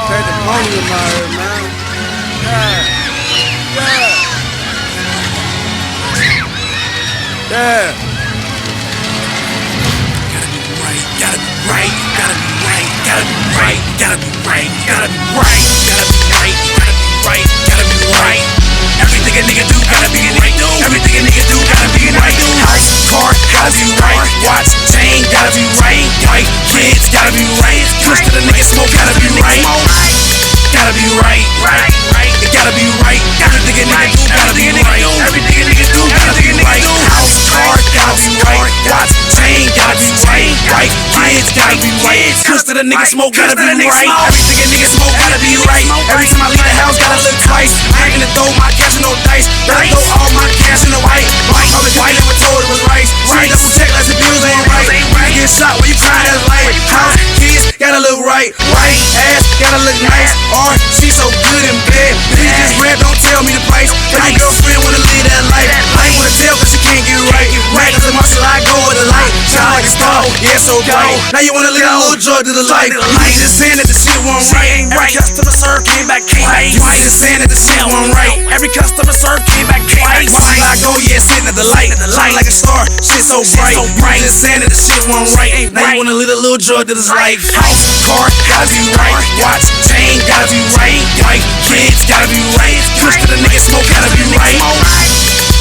Pandemonium out here, man. Yeah. Gotta be right, gotta be right, gotta be right, gotta be right, gotta be right, gotta be right, gotta be right, gotta be right, gotta be right. Everything a nigga do gotta be right. Everything a nigga do gotta be right. House, car, gotta be right. Watch, chain, gotta be right. White kids, gotta be right. Push to the nigga smoke, gotta be right. Gotta be right, right, right. It gotta be right. Everything a nigga do gotta be right. Everything a nigga do gotta be right. House, car, gotta be right. Watch, chain, gotta be right. White kids, gotta be right. Push to the nigga smoke, gotta be right. Everything a nigga smoke, gotta be right. Every time I leave the house, gotta look twice. I ain't gonna throw my cash in no dice. Gotta throw all my cash in the white. Always white, never told it was rice. Right, double check like the bills ain't right. You get shot when you cry, that's light. House, kids, gotta look right. Right, ass, gotta look nice. Or she so good in bed. Please just rap, don't tell me the price. Cause my girlfriend wanna live that life. I ain't wanna tell cause she can't get right. Right, cause the muscle I go with the light. Shine like a star, yeah, so bright. Now you wanna live a little drug to the life. You just saying that the shit wasn't right. Every customer served came back twice. You just saying that the shit wasn't right. Every customer served came back twice. Muscle I go, yeah, sitting at the light. Shine like a star, shit so bright. You just saying that the shit wasn't right. Now you wanna live a little drug to this life. House, car, gotta be right. Watch, chain, gotta be right. White kids, gotta be right. Push to the nigga smoke, gotta be right.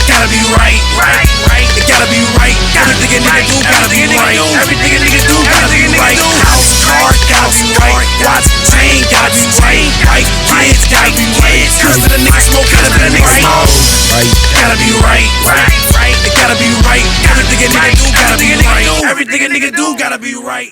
Gotta be right, right, right. It gotta be right. Everything a nigga do gotta be right. Everything a nigga do gotta be right. House, car, gotta be right. Watch, chain, gotta be right. White kids, gotta be right. Push to the nigga smoke, gotta be right. Gotta be right, right, right. It gotta be right. Everything a nigga do gotta be right. Everything a nigga do gotta be right.